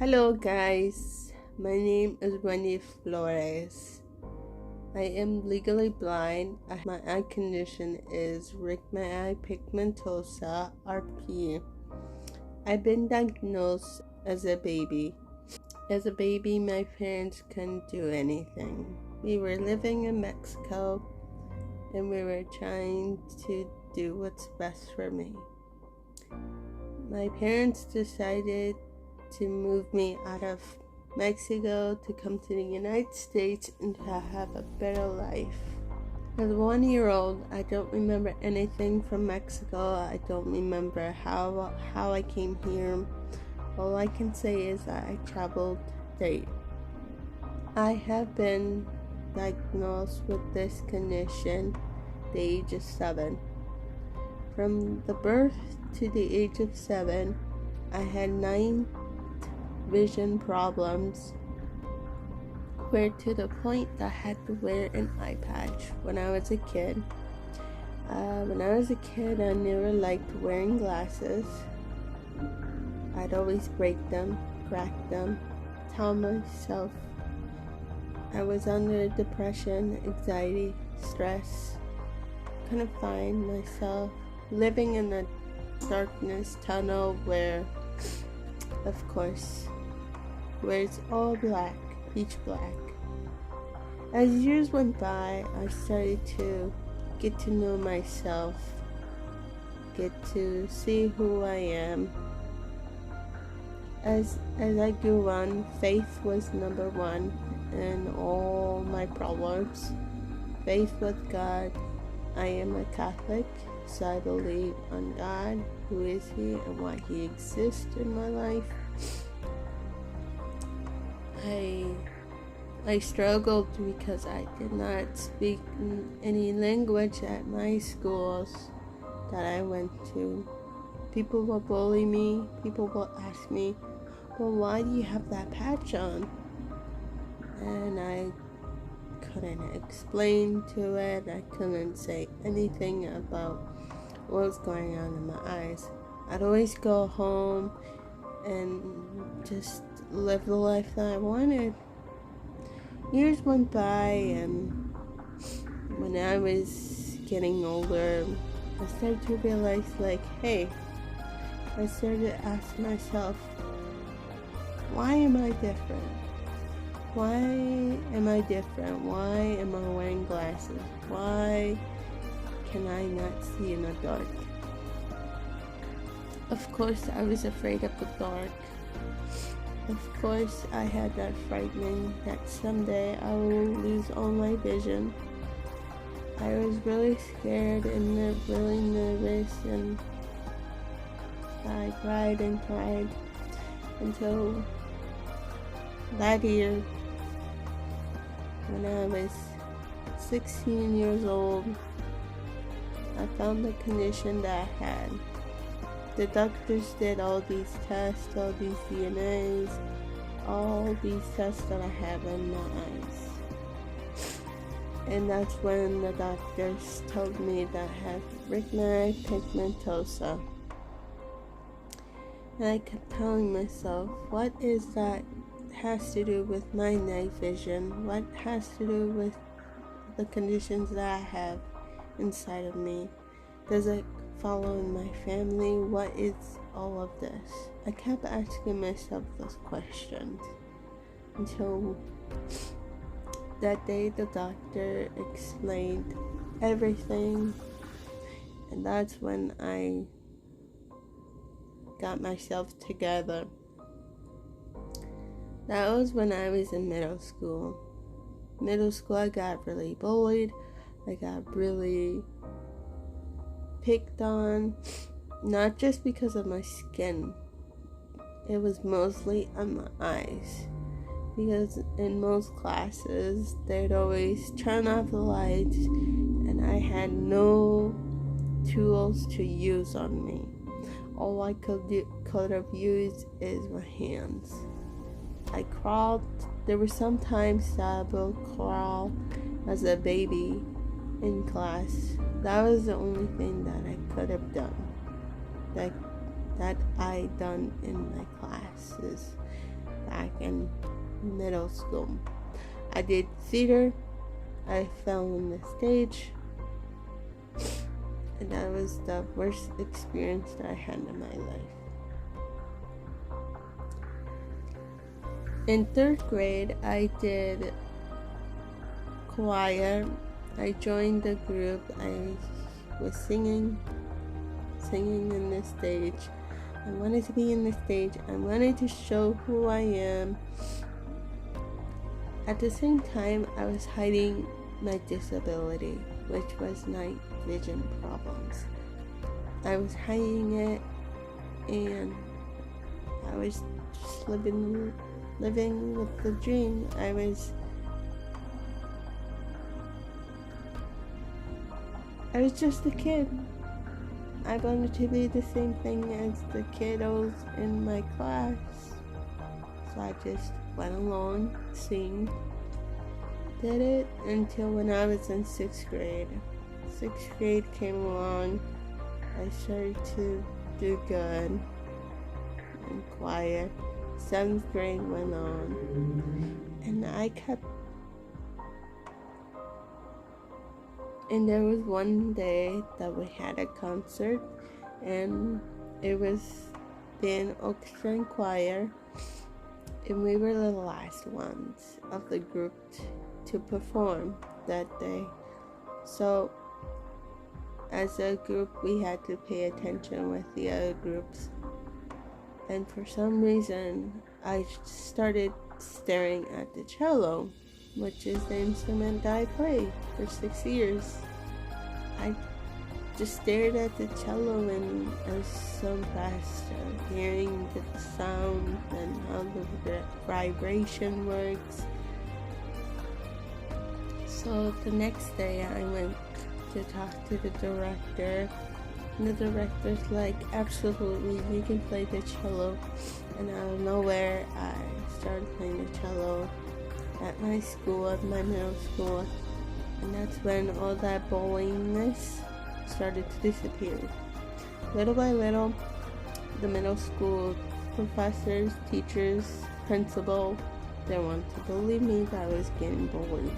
Hello, guys. My name is Wendy Flores. I am legally blind. My eye condition is retinitis pigmentosa (RP). I've been diagnosed as a baby. As a baby, my parents couldn't do anything. We were living in Mexico and we were trying to do what's best for me. My parents decided to move me out of Mexico to come to the United States and to have a better life. As a 1-year-old, I don't remember anything from Mexico. I don't remember how I came here. All I can say is that I traveled state. I have been diagnosed with this condition at the age of 7. From the birth to the age of 7, I had 9 vision problems, where to the point that I had to wear an eye patch when I was a kid. I never liked wearing glasses. I'd always break them, crack them, tell myself I was under depression, anxiety, stress. Couldn't find myself living in a darkness tunnel where it's all black, pitch black. As years went by, I started to get to know myself, get to see who I am. As I grew on, faith was number one in all my problems. Faith with God. I am a Catholic, so I believe on God, who is He, and why He exists in my life. I struggled because I did not speak any language at my schools that I went to. People will bully me. People will ask me, well, why do you have that patch on? And I couldn't explain to it. I couldn't say anything about what was going on in my eyes. I'd always go home and just live the life that I wanted. Years went by, and when I was getting older, I started to realize, I started to ask myself, why am I different? Why am I different? Why am I wearing glasses? Why can I not see in the dark? Of course, I was afraid of the dark. Of course, I had that frightening that someday I will lose all my vision. I was really scared and really nervous, and I cried and cried until that year, when I was 16 years old, I found the condition that I had. The doctors did all these tests, all these DNAs, all these tests that I have in my eyes. And that's when the doctors told me that I have retinitis pigmentosa. And I kept telling myself, what is that has to do with my night vision? What has to do with the conditions that I have inside of me? Does it follow in my family? What is all of this? I kept asking myself those questions until that day the doctor explained everything, and that's when I got myself together. That was when I was in middle school. I got really bullied. I got really picked on, not just because of my skin. It was mostly on my eyes, because in most classes they'd always turn off the lights and I had no tools to use on me. All I could have used is my hands. I crawled. There were some times that I would crawl as a baby in class. That was the only thing that I could have done, that I done in my classes. back in middle school. I did theater. I fell on the stage, and that was the worst experience that I had in my life. In 3rd grade, I did choir. I joined the group. I was singing in the stage. I wanted to be in the stage. I wanted to show who I am. At the same time, I was hiding my disability, which was night vision problems. I was hiding it, and I was just living with the dream. I was just a kid. I wanted to be the same thing as the kiddos in my class. So I just went along, did it until when I was in 6th grade. 6th grade came along. I started to do good and choir. 7th grade went on, and and there was one day that we had a concert, and it was band, orchestra, and choir, and we were the last ones of the group to perform that day. So as a group, we had to pay attention with the other groups, and for some reason I started staring at the cello, which is the instrument that I played for 6 years. I just stared at the cello, and I was so impressed hearing the sound and how the vibration works. So the next day I went to talk to the director, and the director's like, absolutely, you can play the cello. And out of nowhere, I started playing the cello at my school, at my middle school, and that's when all that bullyingness started to disappear. Little by little, the middle school professors, teachers, principal, they wanted to believe me that I was getting bullied.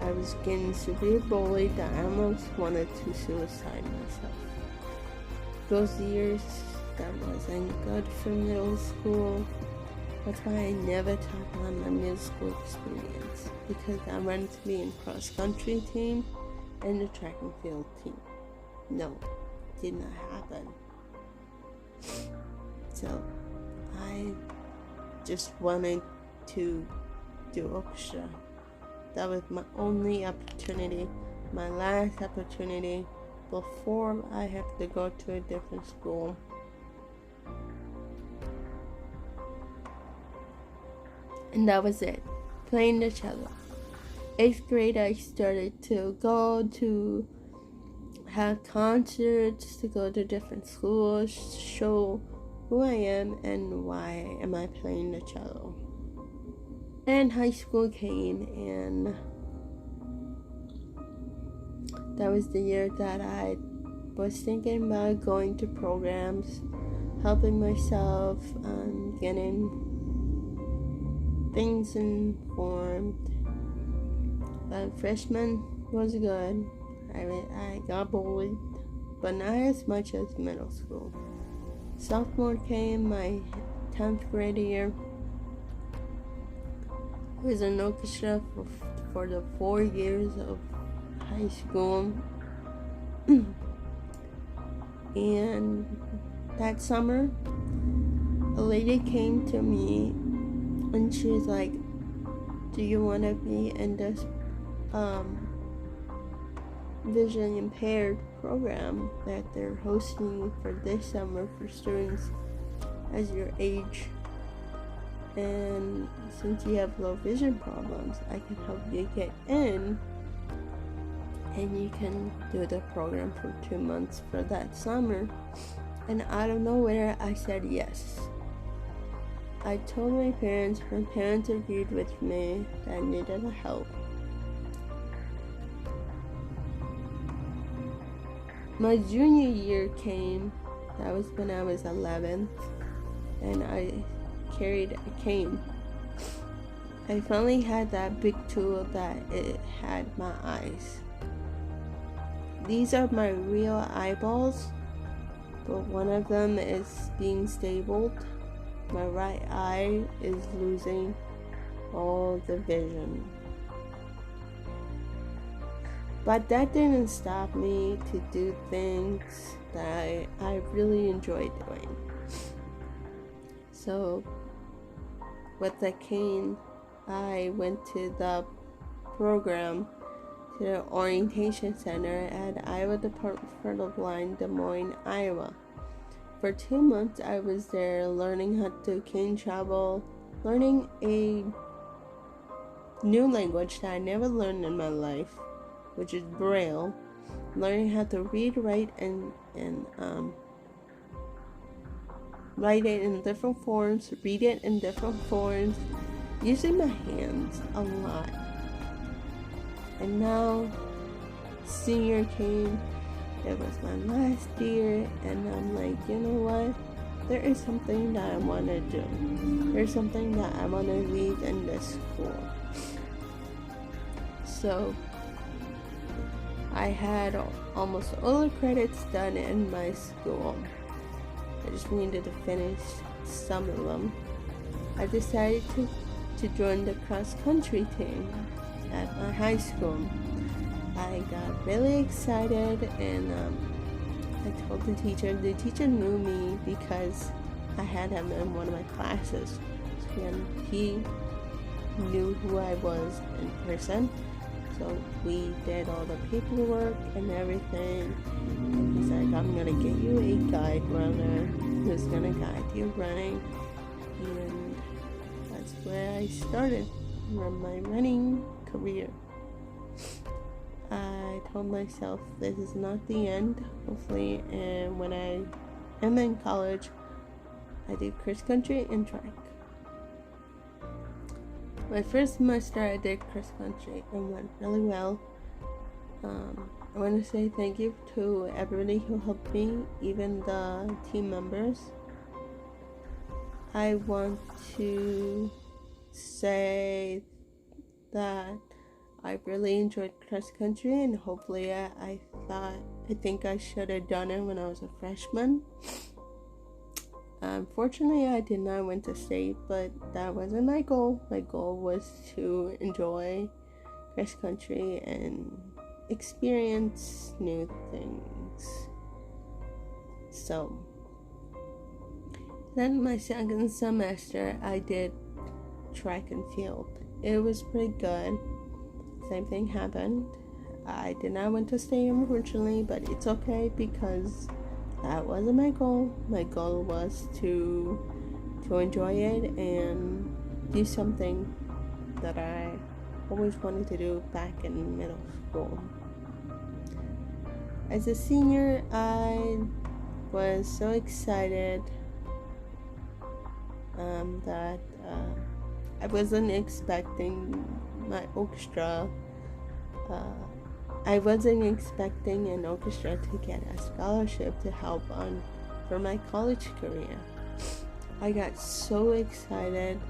I was getting severe bullied that I almost wanted to suicide myself. Those years, that wasn't good for middle school. That's why I never talk about my middle school experience, because I wanted to be in cross-country team and the track and field team. No, did not happen. So I just wanted to do orchestra. That was my only opportunity, my last opportunity before I have to go to a different school. And that was it, playing the cello. 8th grade, I started to go to have concerts, to go to different schools, show who I am and why am I playing the cello. And high school came, and that was the year that I was thinking about going to programs, helping myself, getting things informed. Freshman was good. I got bullied, but not as much as middle school. Sophomore came, my 10th grade year. I was in orchestra for the 4 years of high school. And that summer, a lady came to me and she was like, do you want to be in this vision impaired program that they're hosting for this summer for students as your age? And since you have low vision problems, I can help you get in, and you can do the program for 2 months for that summer. And out of nowhere, I said yes. I told my parents agreed with me that I needed help. My junior year came, that was when I was 11, and I carried a cane. I finally had that big tool that it had my eyes. These are my real eyeballs, but one of them is being stabled. My right eye is losing all the vision. But that didn't stop me to do things that I really enjoy doing. So with the cane, I went to the program, to the orientation center at Iowa Department for the Blind, Des Moines, Iowa. For 2 months, I was there learning how to cane travel, learning a new language that I never learned in my life, which is Braille, learning how to read, write, and write it in different forms, read it in different forms, using my hands a lot. And now, senior came, it was my last year, and I'm like, you know what? There is something that I want to do. There's something that I want to leave in this school. So, I had almost all the credits done in my school. I just needed to finish some of them. I decided to join the cross-country team at my high school. I got really excited, and I told the teacher. The teacher knew me because I had him in one of my classes. And he knew who I was in person. So we did all the paperwork and everything. And he's like, I'm gonna get you a guide runner who's gonna guide you running. And that's where I started my running career. I told myself this is not the end, hopefully, and when I am in college, I did cross country and track. My first semester I did cross country and went really well. I want to say thank you to everybody who helped me, even the team members. I want to say that I really enjoyed cross country, and hopefully I think I should have done it when I was a freshman. Unfortunately, I did not win to state, but that wasn't my goal. My goal was to enjoy cross country and experience new things. So then my second semester, I did track and field. It was pretty good. Same thing happened. I did not want to stay, unfortunately, but it's okay because that wasn't my goal. My goal was to enjoy it and do something that I always wanted to do back in middle school. As a senior, I was so excited that I wasn't expecting my orchestra. I wasn't expecting an orchestra to get a scholarship to help for my college career. I got so excited.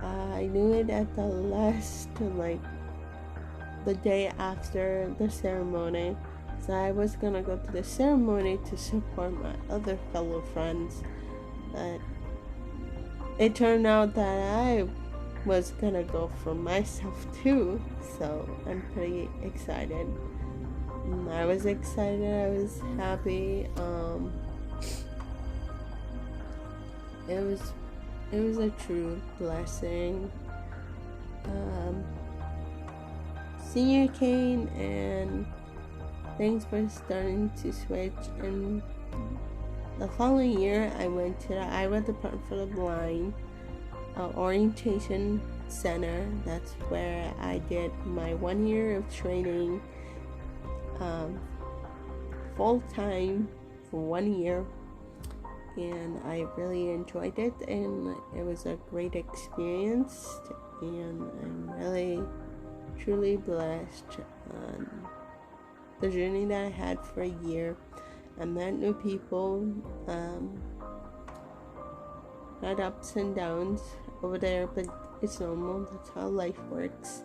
I knew it at the last, the day after the ceremony. So I was gonna go to the ceremony to support my other fellow friends. But it turned out that I was gonna go for myself too, so I'm pretty excited. I was excited, I was happy. It was a true blessing. Senior came and things were starting to switch, and the following year I went to the Iowa Department for the Blind orientation center. That's where I did my 1 year of training full time for 1 year, and I really enjoyed it, and it was a great experience, and I'm really truly blessed on the journey that I had for a year. I met new people. got ups and downs over there, but it's normal. That's how life works.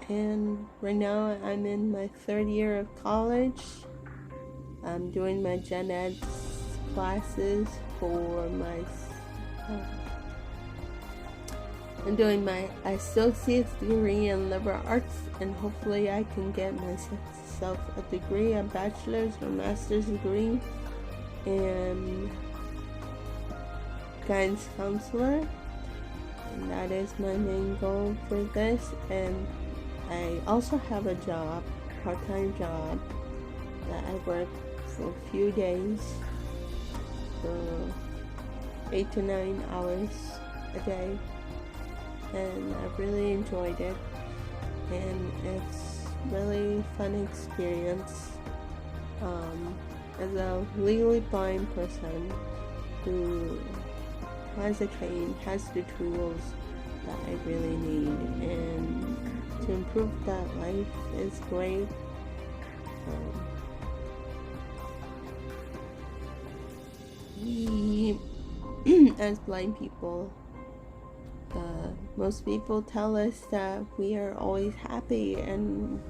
And right now I'm in my 3rd year of college. I'm doing my gen ed classes for my I'm doing my associate's degree in liberal arts, and hopefully I can get myself a degree, a bachelor's or master's degree in guidance counselor. And that is my main goal for this. And I also have a job, part-time job, that I work for a few days for 8 to 9 hours a day, and I really enjoyed it, and it's really fun experience. As a legally blind person who has a cane, has the tools that I really need, and to improve that life is great. We as blind people, most people tell us that we are always happy and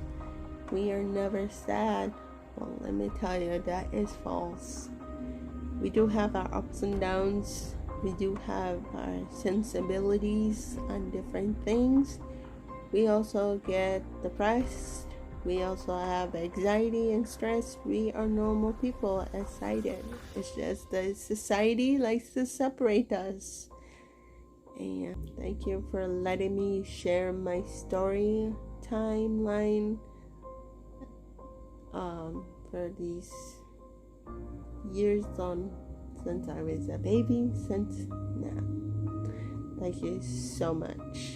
we are never sad. Well, let me tell you, that is false. We do have our ups and downs. We do have our sensibilities on different things. We also get depressed. We also have anxiety and stress. We are normal people, as cited. It's just that society likes to separate us. And thank you for letting me share my story timeline for these years on, since I was a baby, since now. Thank you so much.